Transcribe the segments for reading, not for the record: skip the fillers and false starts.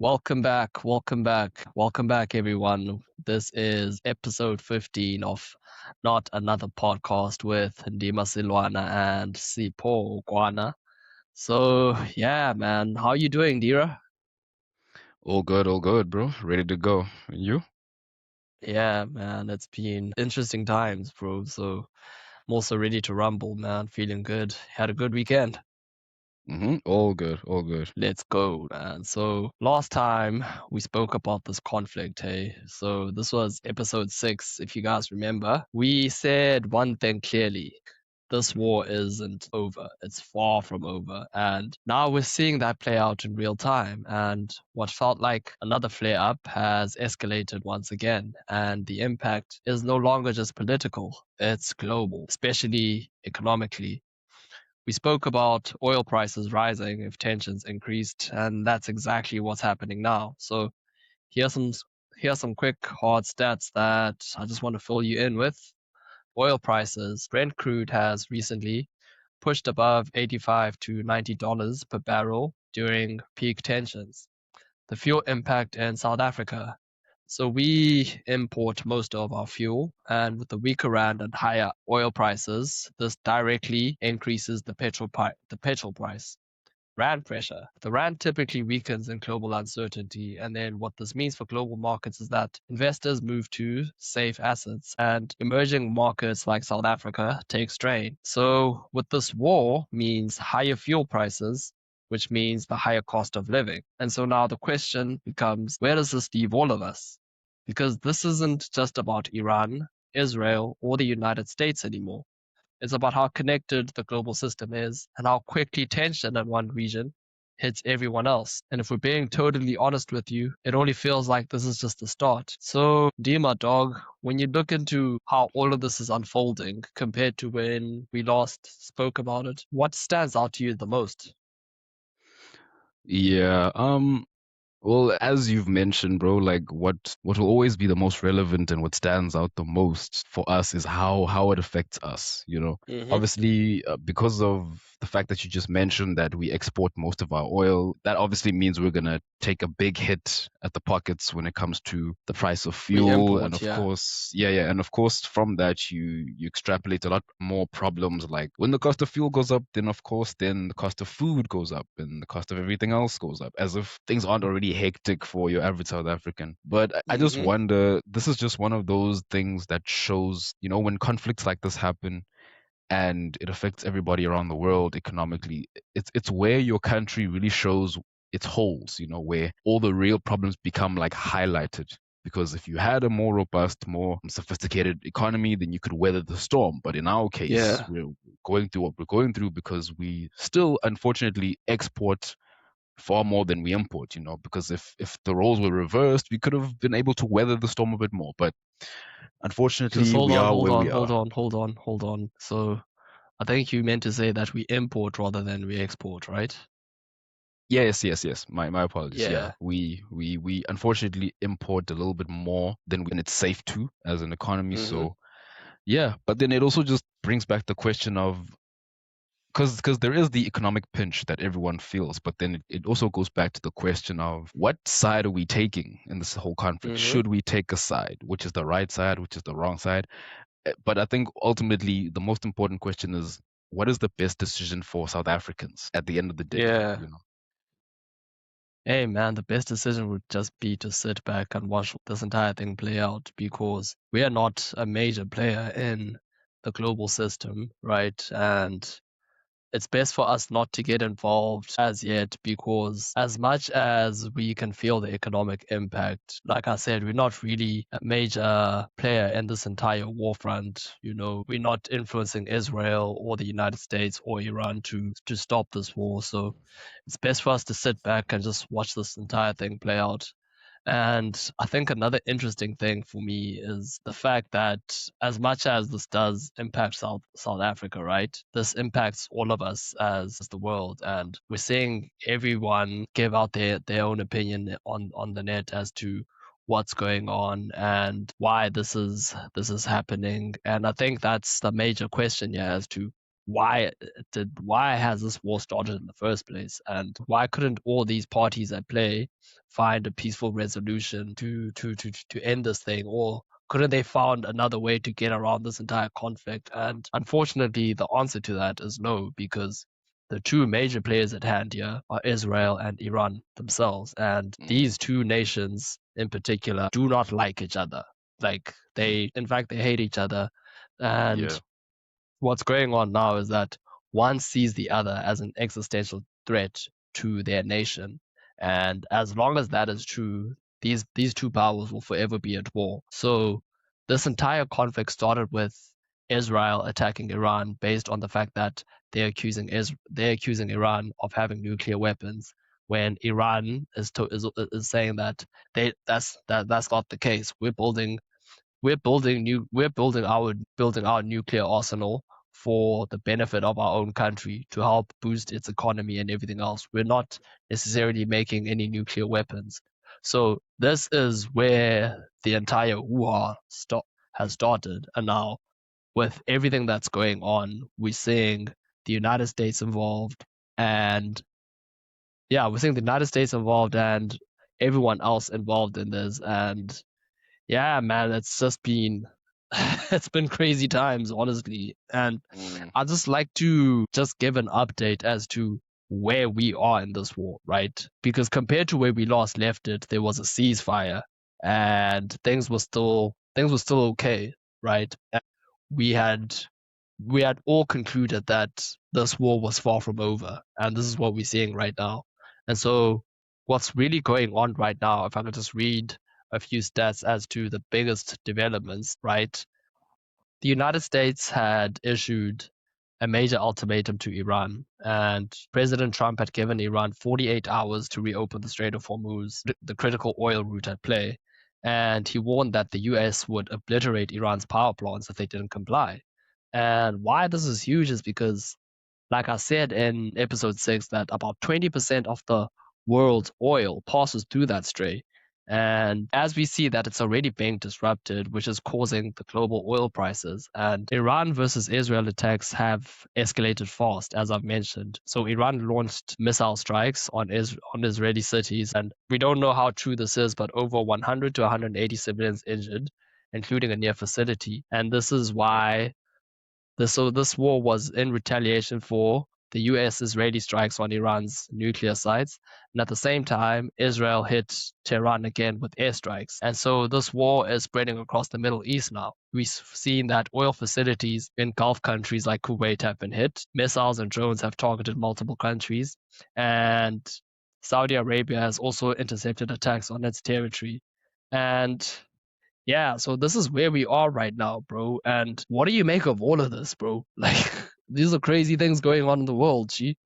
Welcome back, everyone. This is episode 15 of Not Another Podcast with Ndima Silwana and Sipo Guana. So, yeah, man, how you doing, Dira? All good, bro. Ready to go. And you? Yeah, man, it's been interesting times, bro. So, I'm also ready to rumble, man. Feeling good. Had a good weekend. All good, all good. Let's go, man. So last time we spoke about this conflict, hey. So this was episode 6, if you guys remember. We said one thing clearly. This war isn't over. It's far from over. And now we're seeing that play out in real time. And what felt like another flare up has escalated once again. And the impact is no longer just political, it's global, especially economically. We spoke about oil prices rising if tensions increased, and that's exactly what's happening now. So here's some here's some quick hard stats that I just want to fill you in with. Oil prices. Brent crude has recently pushed above 85 to $90 per barrel during peak tensions. The fuel impact in South Africa. So we import most of our fuel, and with the weaker rand and higher oil prices, this directly increases the petrol price. Rand pressure. The rand typically weakens in global uncertainty, and then what this means for global markets is that investors move to safe assets, and emerging markets like South Africa take strain. So, with this war means higher fuel prices, which means the higher cost of living. And so now the question becomes, where does this leave all of us? Because this isn't just about Iran, Israel, or the United States anymore. It's about how connected the global system is and how quickly tension in one region hits everyone else. And if we're being totally honest with you, it only feels like this is just the start. So, Dima dog, when you look into how all of this is unfolding compared to when we last spoke about it, what stands out to you the most? Yeah, well, as you've mentioned, bro, like what will always be the most relevant and what stands out the most for us is how it affects us, you know. Mm-hmm. Obviously, because of the fact that you just mentioned that we export most of our oil, that obviously means we're gonna take a big hit at the pockets when it comes to the price of We fuel, and import, of yeah. course, yeah, and of course from that you extrapolate a lot more problems. Like when the cost of fuel goes up, then of course then the cost of food goes up and the cost of everything else goes up, as if things aren't already hectic for your average South African. But I just Mm-hmm. wonder, this is just one of those things that shows, you know, when conflicts like this happen and it affects everybody around the world economically, it's where your country really shows its holes, you know, where all the real problems become like highlighted. Because if you had a more robust, more sophisticated economy, then you could weather the storm. But in our case, Yeah. we're going through what we're going through because we still unfortunately export far more than we import, you know, because if the roles were reversed, we could have been able to weather the storm a bit more. But Just unfortunately, hold we on, are hold where on, we hold are. on, hold on, hold on. So I think you meant to say that we import rather than we export, right? Yes. My apologies. Yeah, Yeah. we unfortunately import a little bit more than it's safe to as an economy. Mm-hmm. So yeah, but then it also just brings back the question of, because there is the economic pinch that everyone feels, but then it also goes back to the question of what side are we taking in this whole conflict? Mm-hmm. Should we take a side? Which is the right side? Which is the wrong side? But I think ultimately the most important question is, what is the best decision for South Africans at the end of the day? Yeah. You know. Hey man, the best decision would just be to sit back and watch this entire thing play out because we are not a major player in the global system, right? And it's best for us not to get involved as yet because as much as we can feel the economic impact, like I said, we're not really a major player in this entire war front. You know, we're not influencing Israel or the United States or Iran to stop this war. So it's best for us to sit back and just watch this entire thing play out. And I think another interesting thing for me is the fact that as much as this does impact South Africa, right? This impacts all of us as the world. And we're seeing everyone give out their own opinion on the net as to what's going on and why this is happening. And I think that's the major question here as to why has this war started in the first place, and why couldn't all these parties at play find a peaceful resolution to end this thing, or couldn't they found another way to get around this entire conflict? And unfortunately, the answer to that is no, because the two major players at hand here are Israel and Iran themselves, and Mm, these two nations in particular do not like each other. Like in fact, they hate each other, yeah. and what's going on now is that one sees the other as an existential threat to their nation. And as long as that is true, these two powers will forever be at war. So this entire conflict started with Israel attacking Iran based on the fact that they're accusing Iran of having nuclear weapons, when Iran is saying that that's not the case. We're building our nuclear arsenal for the benefit of our own country to help boost its economy and everything else. We're not necessarily making any nuclear weapons. So this is where the entire hoo-ha has started. And now with everything that's going on, we're seeing the United States involved, and yeah, we're seeing the United States involved and everyone else involved in this. And yeah, man, it's just been it's been crazy times, honestly. And Mm, I'd just like to just give an update as to where we are in this war, right? Because compared to where we last left it, there was a ceasefire and things were still okay, right? And we had we had all concluded that this war was far from over, and this is what we're seeing right now. And so, what's really going on right now, if I could just read a few stats as to the biggest developments, right? The United States had issued a major ultimatum to Iran, and President Trump had given Iran 48 hours to reopen the Strait of Hormuz, the critical oil route at play. And he warned that the US would obliterate Iran's power plants if they didn't comply. And why this is huge is because, like I said in episode 6, that about 20% of the world's oil passes through that strait. And as we see that it's already being disrupted, which is causing the global oil prices. And Iran versus Israel attacks have escalated fast, as I've mentioned. So Iran launched missile strikes on Israeli cities, and we don't know how true this is, but over 100 to 180 civilians injured, including a near facility. And this is why this war was in retaliation for the US Israeli strikes on Iran's nuclear sites. And at the same time, Israel hit Tehran again with airstrikes. And so this war is spreading across the Middle East now. We've seen that oil facilities in Gulf countries like Kuwait have been hit. Missiles and drones have targeted multiple countries. And Saudi Arabia has also intercepted attacks on its territory. And yeah, so this is where we are right now, bro. And what do you make of all of this, bro? Like, these are crazy things going on in the world, G.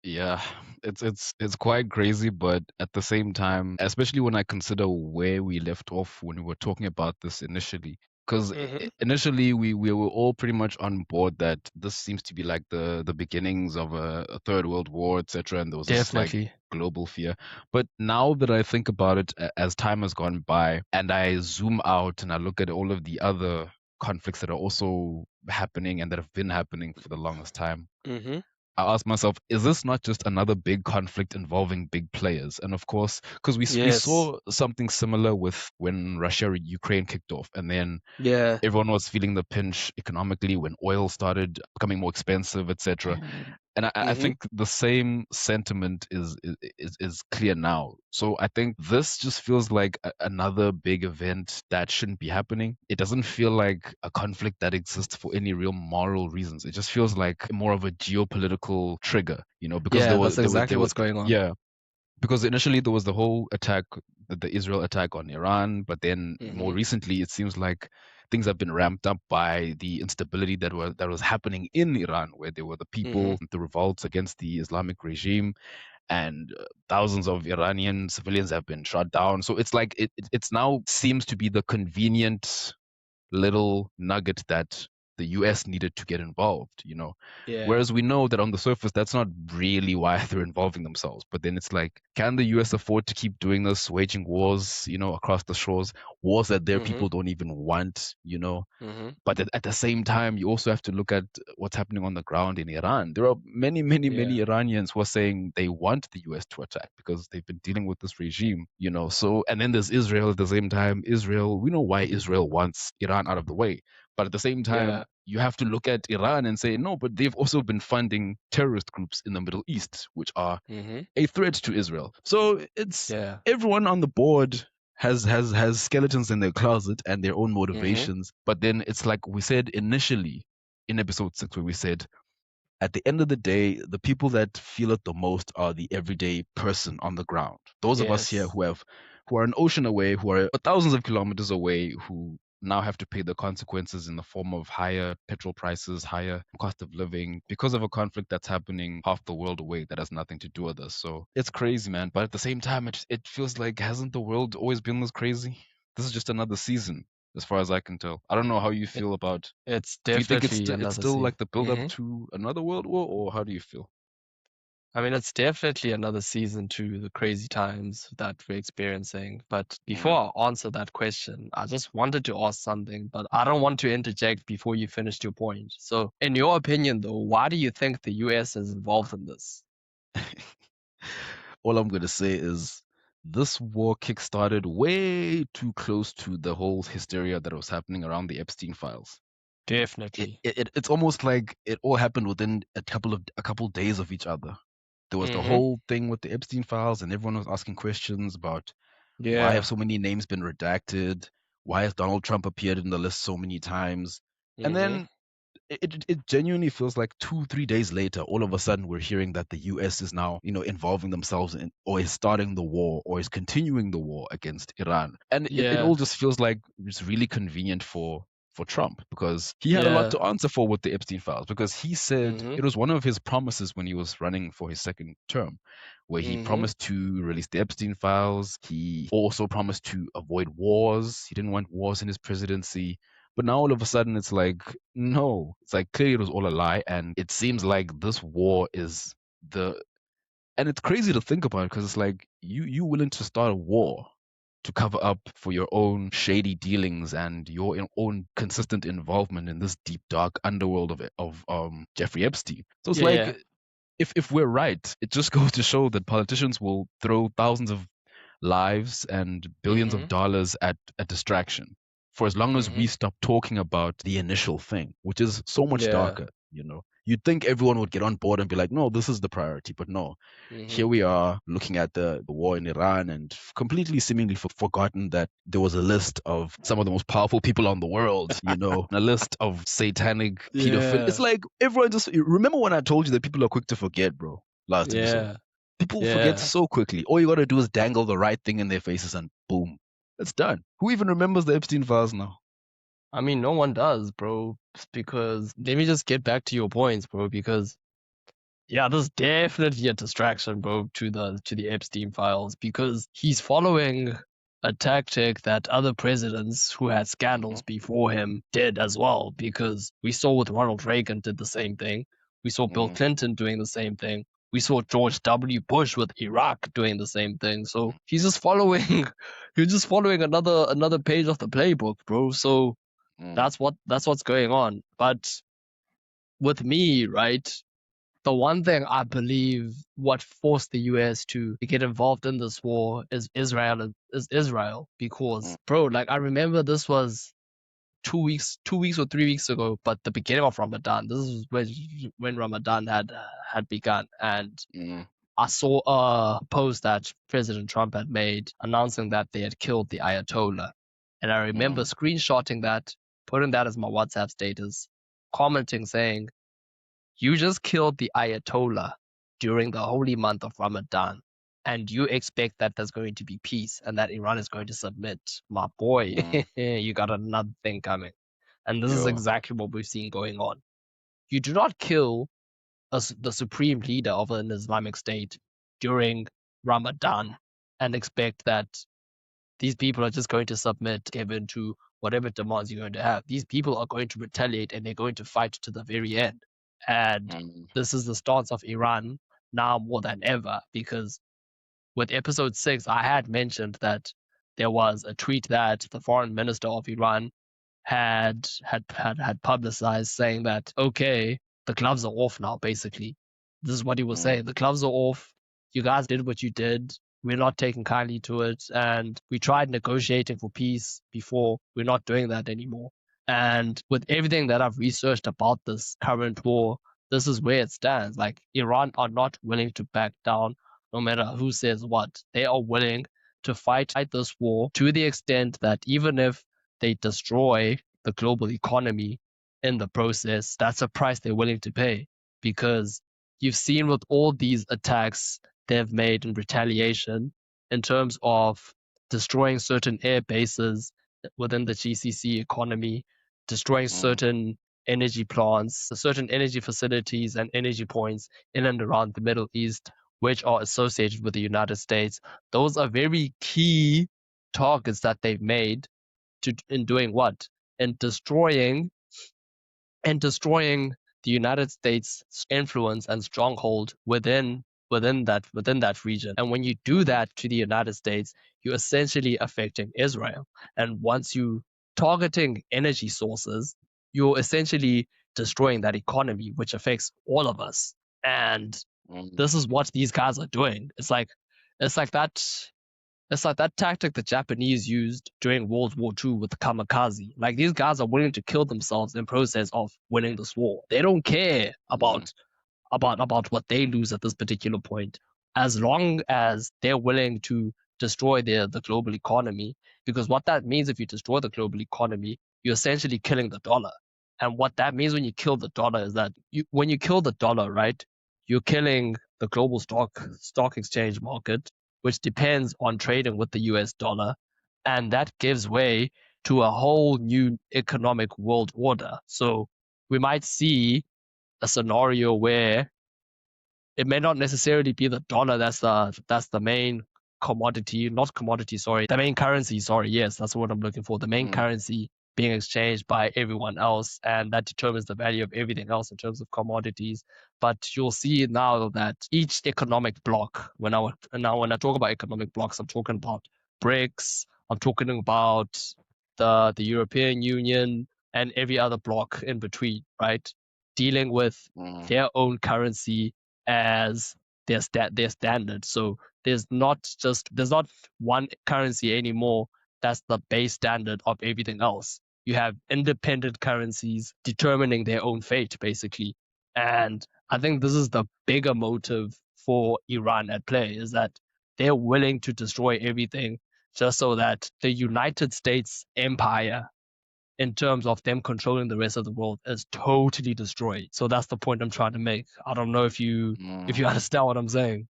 yeah, it's quite crazy, but at the same time, especially when I consider where we left off when we were talking about this initially, because Mm-hmm. initially we were all pretty much on board that this seems to be like the beginnings of a third world war, etc., and there was this like Definitely. global fear. But now that I think about it, as time has gone by, and I zoom out and I look at all of the other conflicts that are also happening and that have been happening for the longest time, Mm-hmm. I asked myself, is this not just another big conflict involving big players? And of course, because we Yes. saw something similar with when Russia Ukraine kicked off, and then Yeah. everyone was feeling the pinch economically when oil started becoming more expensive, etc. And I Mm-hmm. think the same sentiment is clear now. So I think this just feels like another big event that shouldn't be happening. It doesn't feel like a conflict that exists for any real moral reasons. It just feels like more of a geopolitical trigger, because Yeah, that's exactly there were what's going on. yeah, because initially there was the whole attack, the Israel attack on Iran, but then more Mm-hmm. recently it seems like things have been ramped up by the instability that was happening in Iran, where there were the Mm-hmm. people, the revolts against the Islamic regime, and thousands of Iranian civilians have been shot down. So it's like it's now seems to be the convenient little nugget that the US needed to get involved, you know. Yeah. Whereas we know that on the surface, that's not really why they're involving themselves. But then it's like, can the US afford to keep doing this, waging wars, you know, across the shores, wars that their Mhm. people don't even want, you know? Mhm. But at the same time, you also have to look at what's happening on the ground in Iran. There are many, many, many Yeah. Iranians who are saying they want the US to attack because they've been dealing with this regime, you know. So, and then there's Israel at the same time. Israel, we know why Israel wants Iran out of the way. But at the same time, Yeah. you have to look at Iran and say, no, but they've also been funding terrorist groups in the Middle East, which are Mhm. a threat to Israel. So it's Yeah. everyone on the board has skeletons in their closet and their own Mhm. motivations. But then it's like we said initially in episode 6, where we said at the end of the day, the people that feel it the most are the everyday person on the ground. Those of us here Yes. who are an ocean away, who are thousands of kilometers away, who now have to pay the consequences in the form of higher petrol prices, higher cost of living because of a conflict that's happening half the world away that has nothing to do with us. So it's crazy, man. But at the same time, it feels like hasn't the world always been this crazy? This is just another season, as far as I can tell. I don't know how you It feel about it's do you think definitely it's another still season. like the build up Mhm. to another world war, or how do you feel? I mean, it's definitely another season to the crazy times that we're experiencing. But Mm. before I answer that question, I just wanted to ask something, but I don't want to interject before you finished your point. So, in your opinion, though, why do you think the US is involved in this? All I'm gonna say is this war kickstarted way too close to the whole hysteria that was happening around the Epstein files. Definitely. It's almost like it all happened within a couple days of each other. There was the Mm-hmm. whole thing with the Epstein files, and everyone was asking questions about why have Yeah. so many names been redacted? Why has Donald Trump appeared in the list so many times? And Mm-hmm. then it genuinely feels like 2 3 days later all of a sudden we're hearing that the US is now, you know, involving themselves in or is starting the war or is continuing the war against Iran, and it Yeah. all just feels like it's really convenient for Trump because he had a lot Yeah. to answer for with the Epstein files, because he said Mm-hmm. it was one of his promises when he was running for his second term, where he Mm-hmm. promised to release the Epstein files. He also promised to avoid wars. He didn't want wars in his presidency. But now all of a sudden it's like, no, it's like clearly it was all a lie. And it seems like this war is the, and it's crazy to think about because it's like you willing to start a war to cover up for your own shady dealings and your own consistent involvement in this deep dark underworld of Jeffrey Epstein. So it's Yeah. like Yeah. if we're right, it just goes to show that politicians will throw thousands of lives and billions Mm-hmm. of dollars at a distraction for as long as Mm-hmm. we stop talking about the initial thing, which is so much Yeah. darker, you know. You'd think everyone would get on board and be like, no, this is the priority, but no. Mm-hmm. Here we are looking at the war in Iran and completely seemingly forgotten that there was a list of some of the most powerful people on the world, you know, a list of satanic pedophile. It's Yeah. like everyone just remember when I told you that people are quick to forget, bro, last episode. Yeah. People forget Yeah. so quickly. All you got to do is dangle the right thing in their faces and boom, it's done. Who even remembers the Epstein files now? I mean, no one does, bro. Because let me just get back to your points, bro. Because yeah, there's definitely a distraction, bro, to the Epstein files because he's following a tactic that other presidents who had Mm-hmm. scandals before him did as well. Because we saw with Ronald Reagan did the same thing. We saw Bill Mm-hmm. Clinton doing the same thing. We saw George W. Bush with Iraq doing the same thing. So he's just following he's just following another page of the playbook, bro. So Mm-hmm. that's what's going on. But with me, right? The one thing I believe what forced the US to get involved in this war is Israel because bro, like I remember this was 2 weeks or 3 weeks ago, but the beginning of Ramadan. This is when Ramadan had begun, and Mm-hmm. I saw a post that President Trump had made announcing that they had killed the Ayatollah, and I remember Mm-hmm. screenshotting that, putting that as my WhatsApp status, commenting saying you just killed the Ayatollah during the holy month of Ramadan, and you expect that there's going to be peace and that Iran is going to submit. My boy, Mm-hmm. you got another thing coming. And this is Yo. exactly what we've seen going on. You do not kill the supreme leader of an Islamic state during Ramadan and expect that these people are just going to submit, give in to whatever demands you're going to have. These people are going to retaliate and they're going to fight to the very end. And mm, this is the stance of Iran now more than ever, because with episode 6, I had mentioned that there was a tweet that the foreign minister of Iran had publicized, saying that, okay, the gloves are off now. Basically, this is what he was mm, saying: the gloves are off. You guys did what you did. We're not taking kindly to it, and we tried negotiating for peace before. We're not doing that anymore. And with everything that I've researched about this current war, this is where it stands. Like, Iran are not willing to back down no matter who says what. They are willing to fight this war to the extent that even if they destroy the global economy in the process, that's a price they're willing to pay. Because you've seen with all these attacks they've made in retaliation, in terms of destroying certain air bases within the GCC economy, destroying mm, certain energy plants, certain energy facilities and energy points in and around the Middle East, which are associated with the United States. Those are very key targets that they've made in doing what? In destroying the United States' influence and stronghold within that region. And when you do mm, that to the United States, you're essentially affecting Israel. And once you targeting energy sources, you're essentially destroying that economy, which affects all of us. And mm, this is what these guys are doing. It's like that it's like that tactic the Japanese used during World War II with the kamikaze. Like, these guys are willing to kill themselves in process of winning this war. They don't care mm, about what they lose at this particular point, as long as they're willing to destroy the global economy. Because what that means, if you destroy the global economy, you're essentially killing the dollar. And what that means when you kill the dollar is that when you kill the dollar, right, you're killing the global stock exchange market, which depends on trading with the US dollar, and that gives way to a whole new economic world order. So we might see a scenario where it may not necessarily be the dollar that's the main commodity, not commodity, sorry, the main currency, sorry, yes, that's what I'm looking for. The main mm, currency being exchanged by everyone else, and that determines the value of everything else in terms of commodities. But you'll see now that each economic bloc, when I talk about economic blocks, I'm talking about BRICS, I'm talking about the European Union and every other bloc in between, right? Dealing with mm, their own currency as their standard. So there's not one currency anymore that's the base standard of everything else. You have independent currencies determining their own fate, basically. And I think this is the bigger motive for Iran at play, is that they're willing to destroy everything just so that the United States empire, in terms of them controlling the rest of the world, is totally destroyed. So that's the point I'm trying to make. I don't know if you mm. understand what I'm saying.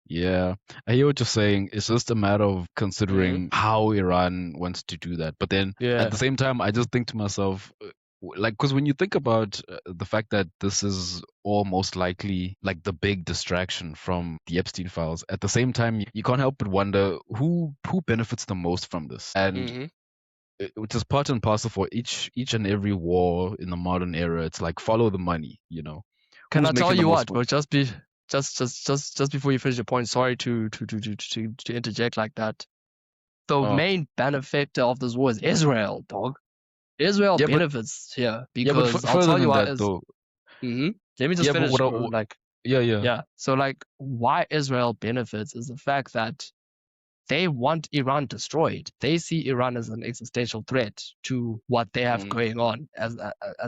Yeah, I hear what you're saying. It's just a matter of Hmm. considering how Iran wants to do that. But then at Yeah. the same time, I just think to myself, like, because when you think about the fact that this is all most likely like the big distraction from the Epstein files, at the same time, you can't help but wonder who benefits the most from this. And Hmm. which is part and parcel for each and every war in the modern era. It's like follow the money, Can who's I tell making the you most what, money. bro? Just before you finish your point, sorry to interject like that. The Oh, main benefactor of this war is Israel, dog. Israel yeah, but benefits here yeah, but because I'll further tell you than why that is. though. Hmm. Let me just Yeah, but finish, what I, bro. Like, yeah, yeah. yeah. So, like, why Israel benefits is the fact that they want Iran destroyed. They see Iran as an existential threat to what they have Mm, going on as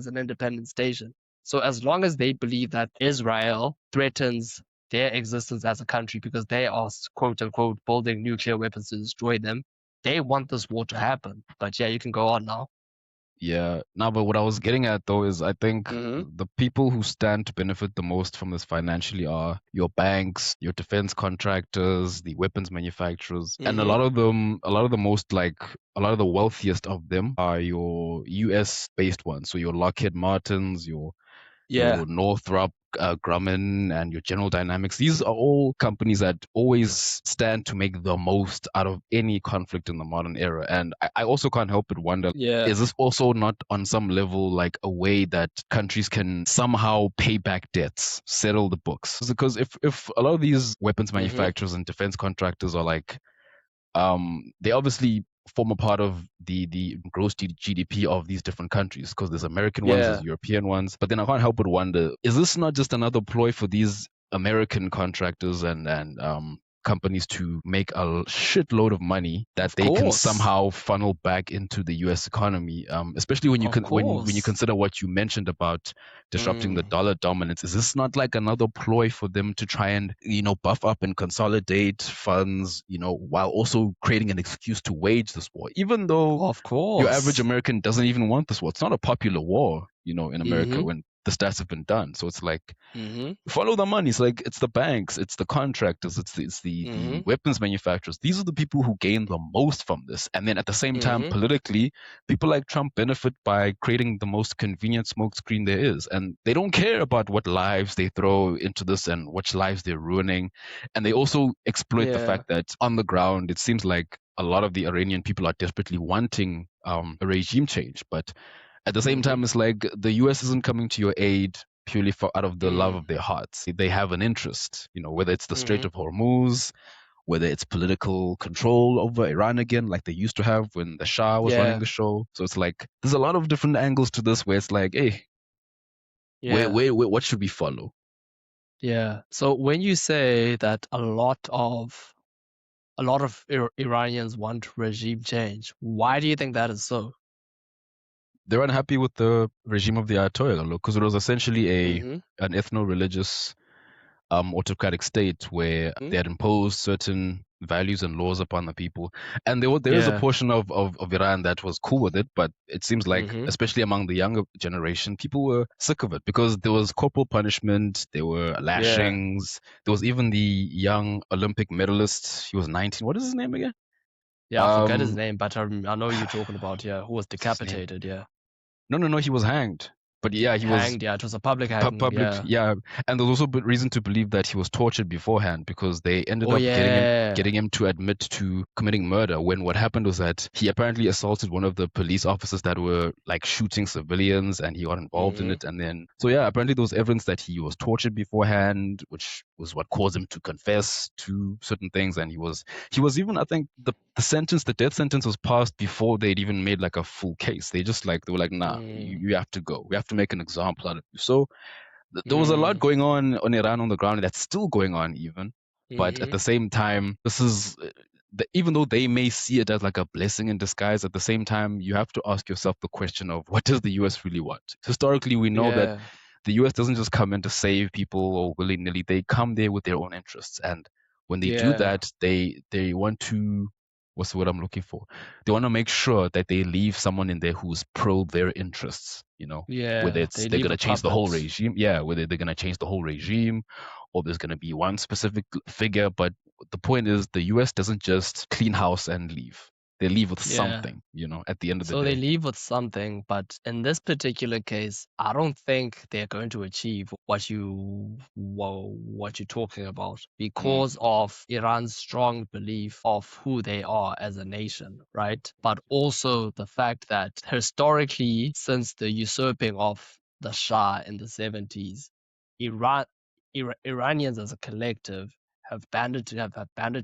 an independent station. So as long as they believe that Israel threatens their existence as a country because they are, quote unquote, building nuclear weapons to destroy them, they want this war to happen. But yeah, you can go on now. yeah. No, but what I was getting at though is I think Hmm. the people who stand to benefit the most from this financially are your banks, your defense contractors, the weapons manufacturers, and a Hmm. lot of them, a lot of the most like a lot of the wealthiest of them are your US based ones. So your Lockheed Martins, your Yeah. your Northrop Grumman, and your General Dynamics. These are all companies that always stand to make the most out of any conflict in the modern era. And I also can't help but wonder, Yeah. is this also not on some level like a way that countries can somehow pay back debts, settle the books? Because if a lot of these weapons Mhm. manufacturers and defense contractors are like, they obviously form a part of the gross GDP of these different countries, because there's American ones, there's Yeah. European ones. But then I can't help but wonder, is this not just another ploy for these American contractors and companies to make a shitload of money that Of they can course. somehow funnel back into the U.S. economy? Especially when you Of when you course. consider what you mentioned about disrupting the Mm. dollar dominance. Is this not like another ploy for them to try and, buff up and consolidate funds, while also creating an excuse to wage this war, even though Of your average course. American doesn't even want this war? It's not a popular war, in America, Mhm. when the stats have been done. So it's like, Mhm. follow the money. It's like, it's the banks, it's the contractors, it's the Mhm. weapons manufacturers. These are the people who gain the most from this. And then at the same time, Mhm. politically, people like Trump benefit by creating the most convenient smokescreen there is. And they don't care about what lives they throw into this and which lives they're ruining. And they also exploit the Yeah. fact that on the ground, it seems like a lot of the Iranian people are desperately wanting a regime change. But at the same Mhm. time, it's like the US isn't coming to your aid purely for out of the love Mm. of their hearts. They have an interest, whether it's the Strait Mhm. of Hormuz, whether it's political control over Iran again, like they used to have when the Shah was running Yeah. the show. So it's like there's a lot of different angles to this where it's like, hey, Yeah. what should we follow? Yeah. So when you say that a lot of Iranians want regime change, why do you think that is so? They're unhappy with the regime of the Ayatollah because it was essentially a Mhm. an ethno-religious autocratic state where Mm. they had imposed certain values and laws upon the people. And there is a Yeah. portion of Iran that was cool with it, but it seems like, Mhm. especially among the younger generation, people were sick of it because there was corporal punishment, there were Yeah. lashings, there was even the young Olympic medalist. He was 19. What is his name again? Yeah, I forget his Um, name, but I know you're talking about, yeah, who was what's his name? decapitated, yeah. No, no, no. He was hanged. But yeah, he was Hanged, yeah, it was a public hanging, public, yeah. yeah. And there's also reason to believe that he was tortured beforehand because they ended Oh up getting him yeah. getting him to admit to committing murder, when what happened was that he apparently assaulted one of the police officers that were like shooting civilians, and he got involved in Mhm. it. And then, so yeah, apparently there was evidence that he was tortured beforehand, which was what caused him to confess to certain things. And he was even, I think, the death sentence was passed before they'd even made like a full case. They were like, nah, Mm. you have to go. We have to make an example out of you. So there was a lot Mm. going on Iran on the ground, and that's still going on even. But at Mhm. the same time, this is even though they may see it as like a blessing in disguise, at the same time, you have to ask yourself the question of, what does the US really want? Historically, we know that Yeah. the US doesn't just come in to save people or willy nilly. They come there with their own interests, and when they do Yeah. that, they want to, what's the word I'm looking for? They want to make sure that they leave someone in there who's pro their interests. Whether Yeah. it's They they're leave gonna a change the whole puppet. regime, yeah, whether they're gonna change the whole regime, or there's gonna be one specific figure. But the point is, the US doesn't just clean house and leave. They leave with Yeah. something, at the end of the So they day. leave with something, but in this particular case, I don't think they're going to achieve what you're talking about Mm, because of Iran's strong belief of who they are as a nation, right? But also the fact that historically, since the usurping of the Shah in the 70s, Iran Iranians as a collective have banded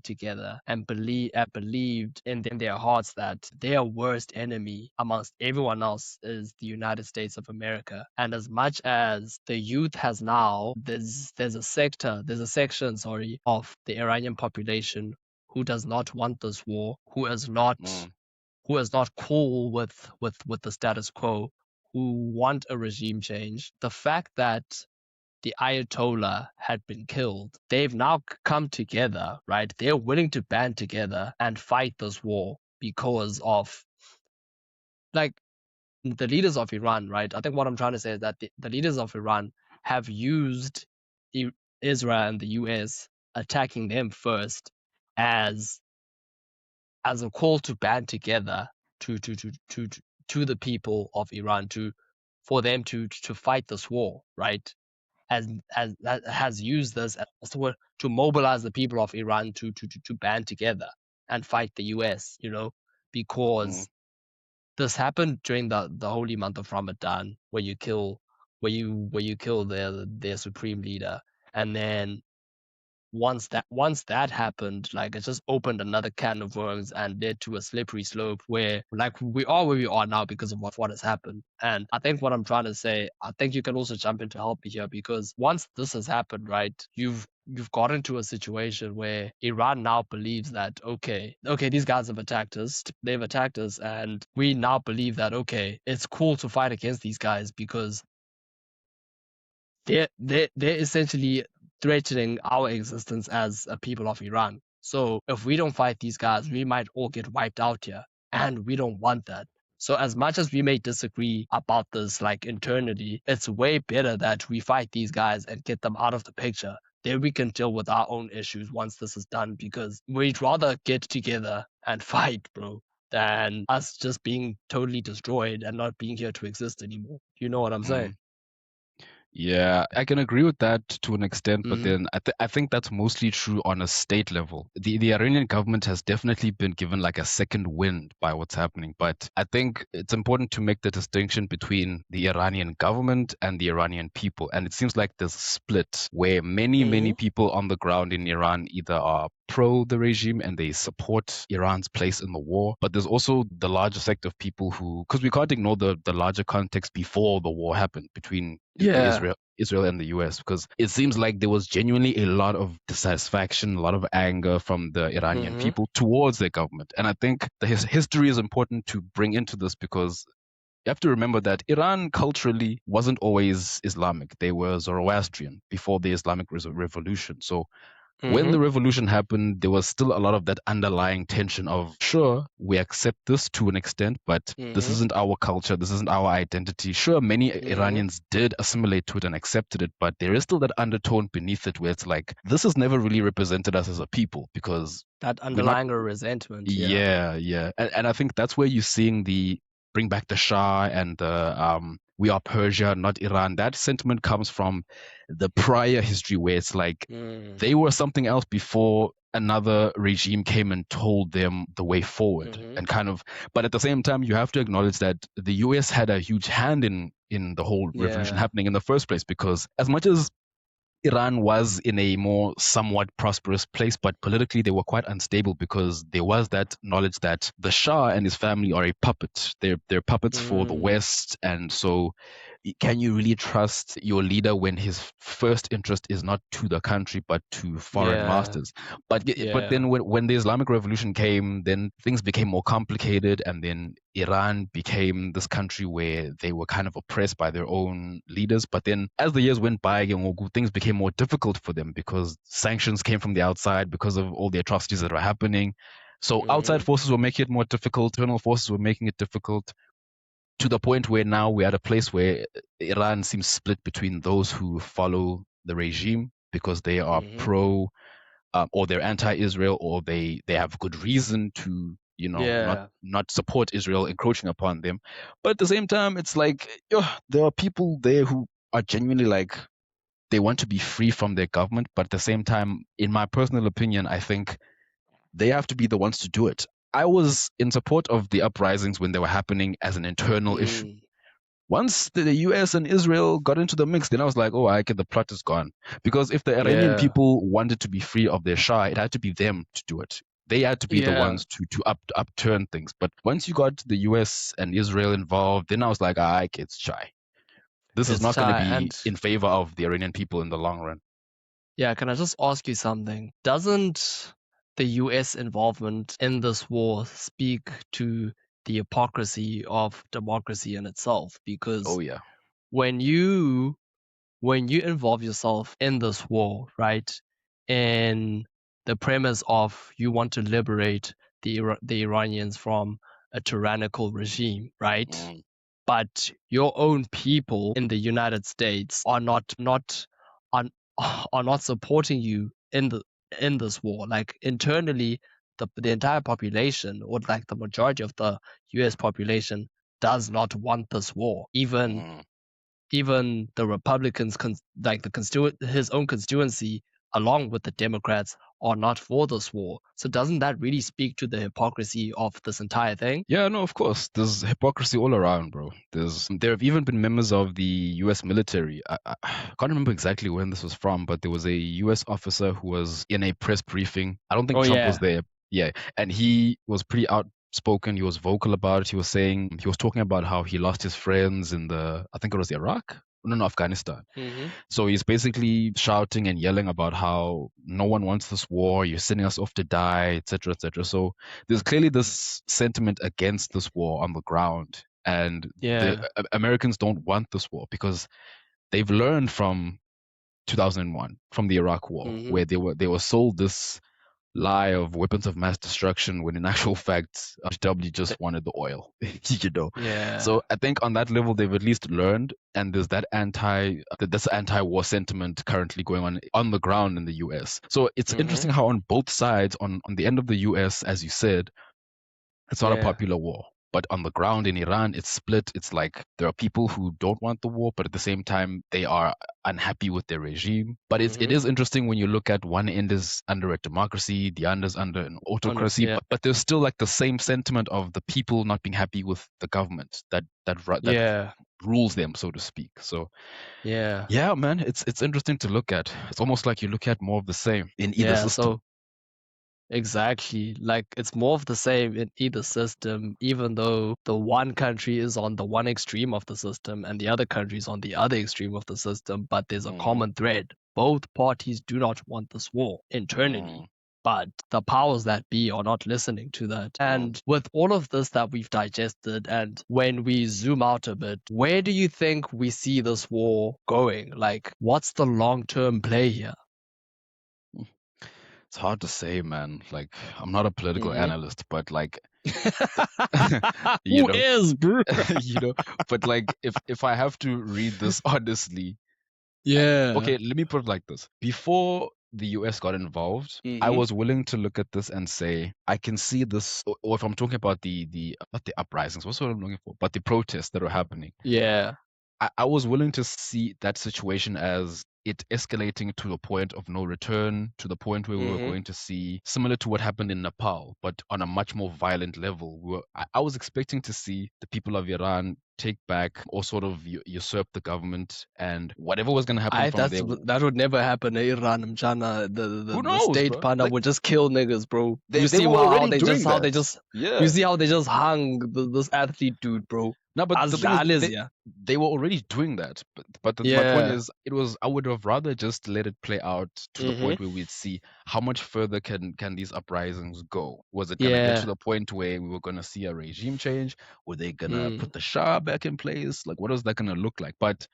together and believed in their hearts that their worst enemy amongst everyone else is the United States of America. And as much as the youth has now, there's a section, sorry, of the Iranian population who does not want this war, mm, who is not cool with the status quo, who want a regime change. The fact that the Ayatollah had been killed, they've now come together, right? They're willing to band together and fight this war because of, like, the leaders of Iran, right? I think what I'm trying to say is that the leaders of Iran have used I- Israel and the US attacking them first as a call to band together to to to to to the people of Iran to for them to fight this war, right? Has used this as to mobilize the people of Iran to band together and fight the US, Mm. because this happened during the holy month of Ramadan, where you kill their supreme leader, and then once that happened, like it just opened another can of worms and led to a slippery slope where like we are where we are now because of what has happened. And I think what I'm trying to say, I think you can also jump in to help me here, because once this has happened, right, you've got into a situation where Iran now believes that okay, these guys they've attacked us, and we now believe that okay, it's cool to fight against these guys because they're essentially threatening our existence as a people of Iran. So if we don't fight these guys, we might all get wiped out here, and we don't want that. So as much as we may disagree about this, like internally, it's way better that we fight these guys and get them out of the picture. Then we can deal with our own issues once this is done, because we'd rather get together and fight, bro, than us just being totally destroyed and not being here to exist anymore. You know what I'm saying? Mm. Yeah, I can agree with that to an extent, but Mm-hmm. then I think that's mostly true on a state level. The Iranian government has definitely been given like a second wind by what's happening, but I think it's important to make the distinction between the Iranian government and the Iranian people. And it seems like there's a split where many Mm-hmm. people on the ground in Iran either are pro the regime and they support Iran's place in the war, but there's also the larger sect of people who, because we can't ignore the larger context before the war happened between Yeah. Israel and the US, because it seems like there was genuinely a lot of dissatisfaction, a lot of anger from the Iranian Mm-hmm. people towards their government. And I think the history is important to bring into this because you have to remember that Iran culturally wasn't always Islamic. They were Zoroastrian before the Islamic Revolution. So when Mm-hmm. the revolution happened, there was still a lot of that underlying tension of, sure, we accept this to an extent, but this Mm-hmm. isn't our culture, this isn't our identity. Sure, many Mm-hmm. Iranians did assimilate to it and accepted it, but there is still that undertone beneath it where it's like, this has never really represented us as a people because That we're not. underlying resentment, yeah. Yeah, yeah. And I think that's where you're seeing the bring back the Shah and the we are Persia, not Iran. That sentiment comes from the prior history where it's like Mm. they were something else before another regime came and told them the way forward Mm-hmm. and kind of, but at the same time you have to acknowledge that the US had a huge hand in the whole revolution Yeah. happening in the first place, because as much as Iran was in a more somewhat prosperous place, but politically they were quite unstable because there was that knowledge that the Shah and his family are a puppet. They're puppets for the Mm. West, and so can you really trust your leader when his first interest is not to the country but to foreign Yeah. masters? But Yeah. then when the Islamic Revolution came, then things became more complicated, and then Iran became this country where they were kind of oppressed by their own leaders. But then as the years went by, things became more difficult for them because sanctions came from the outside because of all the atrocities that were happening. So outside Mm-hmm. forces were making it more difficult, internal forces were making it difficult, to the point where now we're at a place where Iran seems split between those who follow the regime because they are Mm-hmm. pro, or they're anti-Israel, or they have good reason to not Yeah. not support Israel encroaching upon them. But at the same time, it's like there are people there who are genuinely like they want to be free from their government, but at the same time, in my personal opinion, I think they have to be the ones to do it. I was in support of the uprisings when they were happening as an internal issue. Mm. Once the US and Israel got into the mix, then I was like, oh, I get the plot is gone. Because if the Iranian Yeah. people wanted to be free of their Shah, it had to be them to do it. They had to be the Yeah. ones to upturn things. But once you got the US and Israel involved, then I was like, I get shy. This is It's not going to Chai. be And in favor of the Iranian people in the long run. yeah, can I just ask you something? Doesn't the US involvement in this war speak to the hypocrisy of democracy in itself? Oh Because yeah. when you when you involve yourself in this war, right, in the premise of you want to liberate the Iranians from a tyrannical regime, right? Mm, But your own people in the United States are, are not supporting you in this war. Like internally, the entire population, or like the majority of the US population, does not want this war. Even mm. even the Republicans, like his own constituency, along with the Democrats, are not for this war. So doesn't that really speak to the hypocrisy of this entire thing? Yeah, no, of course. There's hypocrisy all around, bro. There have even been members of the U.S. military. I can't remember exactly when this was from, but there was a U.S. officer who was in a press briefing. I don't think Oh Trump was yeah. there. Yeah, and he was pretty outspoken. He was vocal about it. He was talking about how he lost his friends in I think it was Iraq, no, no, Afghanistan. Hmm. So he's basically shouting and yelling about how no one wants this war, you're sending us off to die, etc., etc. So there's clearly this sentiment against this war on the ground, and the Yeah. Americans don't want this war because they've learned from 2001, from the Iraq War, Hmm. where they were sold this lie of weapons of mass destruction when in actual fact W just wanted the oil, you know. Yeah. So I think on that level they've at least learned, and there's this anti-war sentiment currently going on the ground in the US. So it's Hmm. interesting how on both sides, on the end of the US, as you said, it's not a Yeah. popular war. But on the ground in Iran, it's split. It's like there are people who don't want the war, but at the same time, they are unhappy with their regime. But it Hmm. is interesting when you look at one end is under a democracy, the other is under an autocracy. Yeah. But there's still like the same sentiment of the people not being happy with the government that Yeah. rules them, so to speak. So Yeah. yeah, man, it's interesting to look at. It's almost like you look at more of the same in either Yeah. system. So exactly. Like it's more of the same in either system, even though the one country is on the one extreme of the system and the other country is on the other extreme of the system, but there's a Hmm. common thread. Both parties do not want this war internally, Mm, but the powers that be are not listening to that. mm. And with all of this that we've digested, and when we zoom out a bit, where do you think we see this war going? Like, what's the long-term play here? It's hard to say, man. Like, I'm not a political Hmm. analyst, but like, you Who know, is, bro? you know, but like, if I have to read this honestly, Yeah. okay, let me put it like this: before the US got involved, I Hmm. was willing to look at this and say, I can see this. Or if I'm talking about the not the uprisings, what's what I'm looking for, but the protests that are happening. Yeah. I was willing to see that situation as it escalating to a point of no return, to the point where we were Hmm. going to see similar to what happened in Nepal, but on a much more violent level. I was expecting to see the people of Iran take back or sort of usurp the government, and whatever was going to happen I from that's there. that would never happen in Iran, Mchana. Who The knows, state bro? panda Like would just kill niggas, bro. they, they were already doing How they that. just you Yeah. see how they just hung this athlete dude, bro. No, but the As thing is, yeah. they were already doing that. But my point Yeah. is, I would have rather just let it play out to the Hmm. point where we'd see how much further can these uprisings go. Was it gonna get to Yeah. the point where we were gonna see a regime change? Were they gonna Mm. put the Shah back in place? Like, what is that gonna look like? But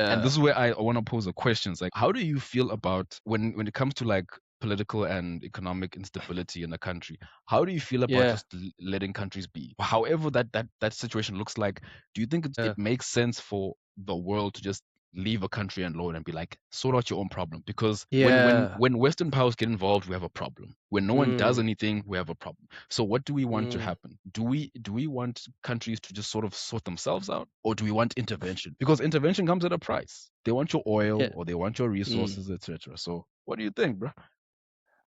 and this Yeah. is where I want to pose a question. It's like, how do you feel about when it comes to like political and economic instability in a country? How do you feel about Yeah. just letting countries be? However that situation looks like, do you think it Yeah. makes sense for the world to just leave a country alone and be like, sort out your own problem? Because Yeah. when Western powers get involved, we have a problem. When no one does Mm. anything, we have a problem. So what do we want to Mm. happen? Do we want countries to just sort of sort themselves out, or do we want intervention? Because intervention comes at a price. They want your oil Yeah. or they want your Mm. resources, etc. So what do you think, bro?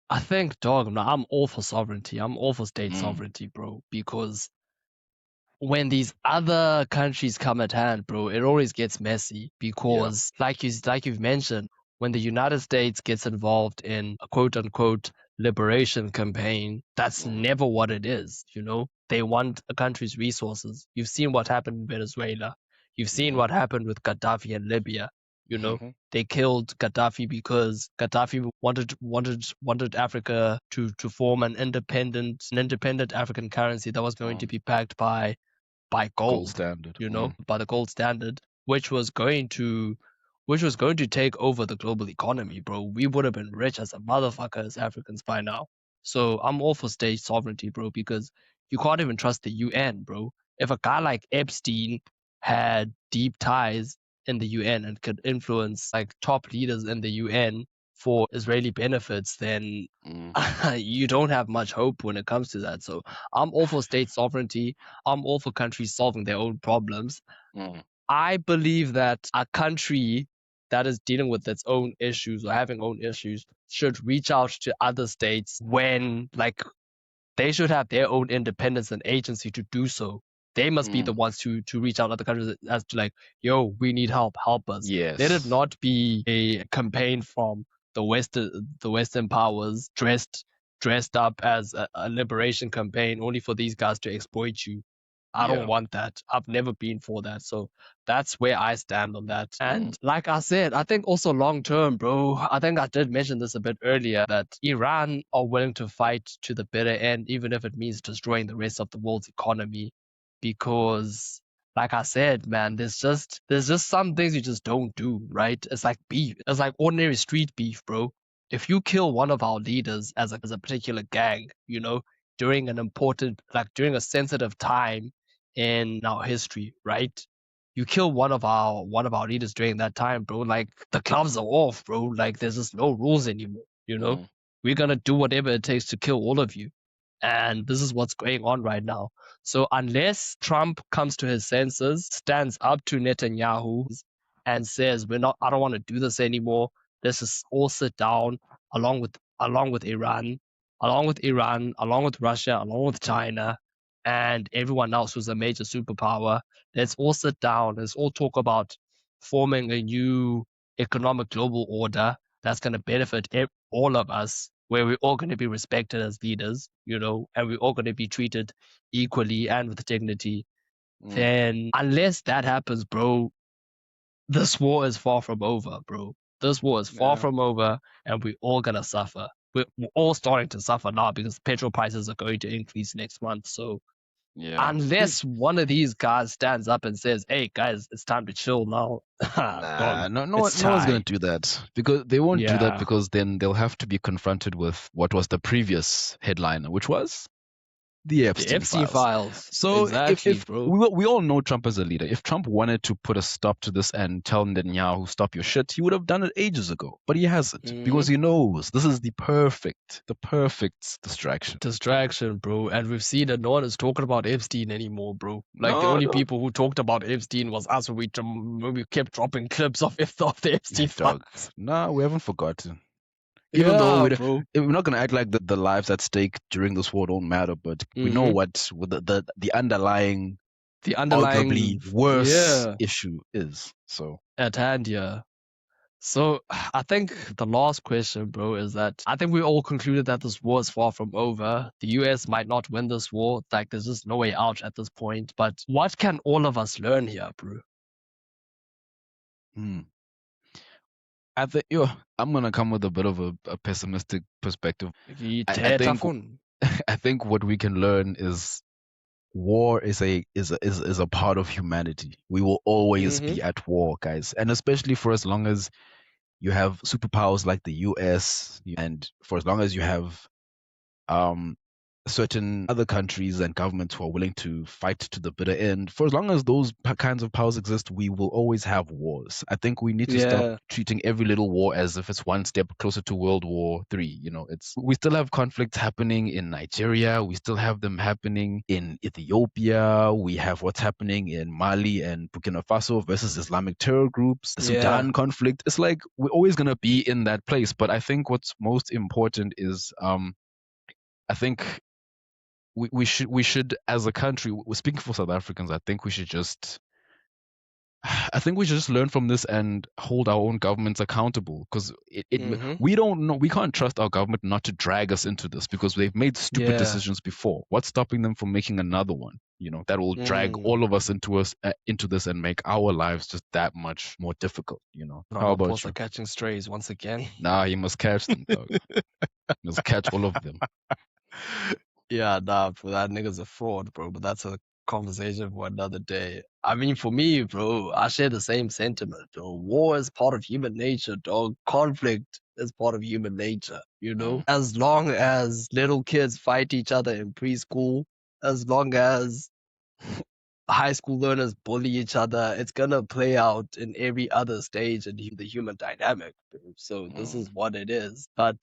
I think, dog, no, I'm all for sovereignty. I'm all for state Mm, sovereignty, bro, because when these other countries come at hand, bro, it always gets messy yeah. because like you've mentioned, when the United States gets involved in a quote unquote liberation campaign, that's Mm, never what it is, you know? They want a country's resources. You've seen what happened in Venezuela. You've seen mm-hmm, what happened with Gaddafi in Libya, you know? mm-hmm, They killed Gaddafi because Gaddafi wanted Africa to form an independent African currency that was going to mm. be backed by Gold gold, standard. you know, Mm, by the gold standard, which was going to take over the global economy, bro. We would have been rich as a motherfucker as Africans by now. So I'm all for state sovereignty, bro, because you can't even trust the UN, bro. If a guy like Epstein had deep ties in the UN and could influence like top leaders in the UN for Israeli benefits, then mm, you don't have much hope when it comes to that. So I'm all for state sovereignty. I'm all for countries solving their own problems. mm. I believe that a country that is dealing with its own issues or having own issues should reach out to other states when, like, they should have their own independence and agency to do so. They must be the Mm. ones to reach out to other countries as to, like, yo, we need help us. Let it Yes. not be a campaign from the Western powers dressed up as a liberation campaign only for these guys to exploit you. I don't Yeah. want that. I've never been for that. So that's where I stand on that. Mm. And like I said, I think also long term, bro, I think I did mention this a bit earlier that Iran are willing to fight to the bitter end, even if it means destroying the rest of the world's economy. Because like I said, man, there's just some things you just don't do, right? It's like beef. It's like ordinary street beef, bro. If you kill one of our leaders as a particular gang, during an important, like during a sensitive time in our history, right? You kill one of our leaders during that time, bro. Like the gloves are off, bro. Like there's just no rules anymore. Mm. We're gonna do whatever it takes to kill all of you. And this is what's going on right now. So unless Trump comes to his senses, stands up to Netanyahu and says, I don't want to do this anymore. Let's just all sit down along with Iran, along with Russia, along with China, and everyone else who's a major superpower. Let's all sit down. Let's all talk about forming a new economic global order that's going to benefit all of us, where we're all going to be respected as leaders, and we're all going to be treated equally and with dignity. Mm. Then, unless that happens, bro, this war is far from over, bro. This war is far Yeah. from over, and we're all going to suffer. We're all starting to suffer now because petrol prices are going to increase next month. So, Yeah. unless one of these guys stands up and says, "Hey guys, it's time to chill now," Nah, dog, no it's no one's gonna time. do that because they won't do that Yeah, because then they'll have to be confronted with what was the previous headline, which was the the Epstein Epstein files. files, So exactly, if bro. we all know Trump as a leader, if Trump wanted to put a stop to this and tell Netanyahu stop your shit, he would have done it ages ago. But he hasn't because hmm he knows this is the perfect distraction. Distraction, bro. And we've seen that no one is talking about Epstein anymore, bro. Like the No, only no, people who talked about Epstein was us when we kept dropping clips of the Epstein dog. files. No, we haven't forgotten. Even though Yeah, bro. we're not going to act like the lives at stake during this war don't matter, but we know hmm what the underlying, The arguably underlying, worse yeah, issue is. So, at hand, yeah. So I think the last question, bro, is that I think we all concluded that this war is far from over. The US might not win this war. Like there's just no way out at this point. But what can all of us learn here, bro? hmm. I think I'm gonna come with a bit of a pessimistic perspective. I think Tough one. I think what we can learn is war is a part of humanity. We will always Mm-hmm. be at war, guys, and especially for as long as you have superpowers like the US, and for as long as you have um, certain other countries and governments who are willing to fight to the bitter end. For as long as those kinds of powers exist, we will always have wars. I think we need to stop Yeah. treating every little war as if it's one step closer to World War III. It's we still have conflicts happening in Nigeria. We still have them happening in Ethiopia. We have what's happening in Mali and Burkina Faso versus Islamic terror groups. The Yeah. Sudan conflict. It's like we're always gonna be in that place. But I think what's most important is I think we should as a country, we're speaking for South Africans, I think we should just learn from this and hold our own governments accountable because Mm-hmm. we don't know, we can't trust our government not to drag us into this because they've made stupid Yeah. decisions before. What's stopping them from making another one, that will drag Mm. all of us into this and make our lives just that much more difficult. How about Ramaphosa you? catching strays once again. Nah, you must catch them, dog. You must catch all of them. Yeah, nah, bro, that nigga's a fraud, bro. But that's a conversation for another day. I mean, for me, bro, I share the same sentiment. Bro. War is part of human nature, dog. Conflict is part of human nature. Mm, As long as little kids fight each other in preschool, as long as high school learners bully each other, it's gonna play out in every other stage in the human dynamic, bro. So this mm, is what it is. But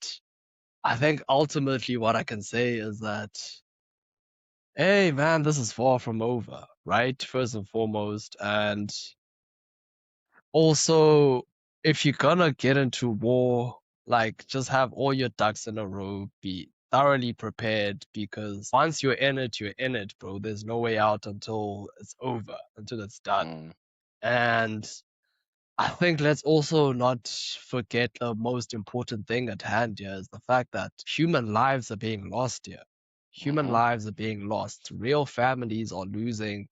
I think ultimately what I can say is that, hey man, this is far from over, right? First and foremost. And Also, if you're gonna get into war, like just have all your ducks in a row, be thoroughly prepared because once you're in it, bro. There's no way out until it's over, until it's done. Mm, And I think let's also not forget the most important thing at hand here is the fact that human lives are being lost here. Human mm-hmm, lives are being lost. Real families are losing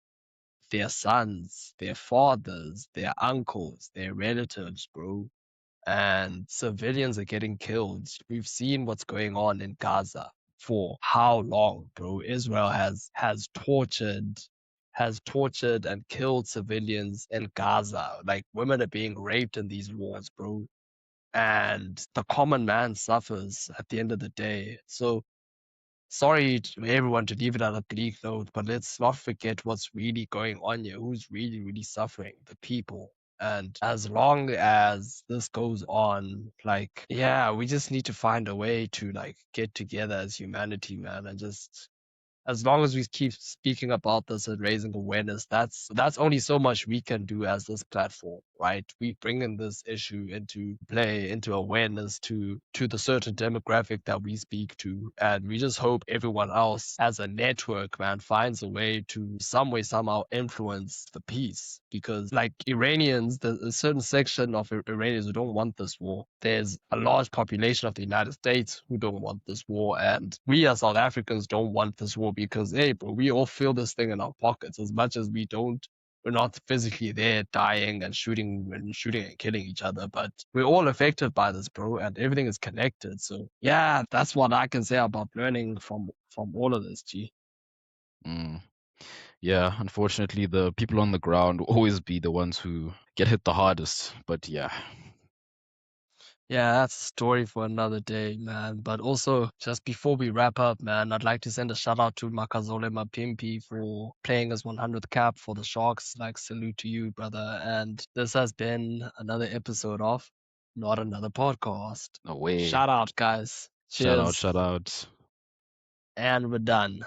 their sons, their fathers, their uncles, their relatives, bro. And civilians are getting killed. We've seen what's going on in Gaza for how long, bro? Israel has tortured and killed civilians in Gaza. Like women are being raped in these wars, bro. And the common man suffers at the end of the day. So sorry to everyone to leave it at a bleak note, but let's not forget what's really going on here. Who's really, really suffering? The people. And as long as this goes on, like, yeah, we just need to find a way to like get together as humanity, man, and just as long as we keep speaking about this and raising awareness, that's only so much we can do as this platform, right? We bring in this issue into play, into awareness to the certain demographic that we speak to, and we just hope everyone else as a network, man, finds a way to some way somehow influence the peace. Because like Iranians, there's a certain section of Iranians who don't want this war. There's a large population of the United States who don't want this war, and we as South Africans don't want this war because, hey, bro, we all feel this thing in our pockets as much as we don't. We're not physically there dying and shooting and killing each other, but we're all affected by this, bro, and everything is connected. So yeah, that's what I can say about learning from all of this, G. mm. Yeah, unfortunately, the people on the ground will always be the ones who get hit the hardest. But yeah, Yeah, that's a story for another day, man. But also, just before we wrap up, man, I'd like to send a shout out to Makazole Mapimpi for playing his 100th cap for the Sharks. Like, salute to you, brother. And this has been another episode of Not Another Podcast. no way. Shout out, guys. Shout out, Cheers. shout out. And we're done.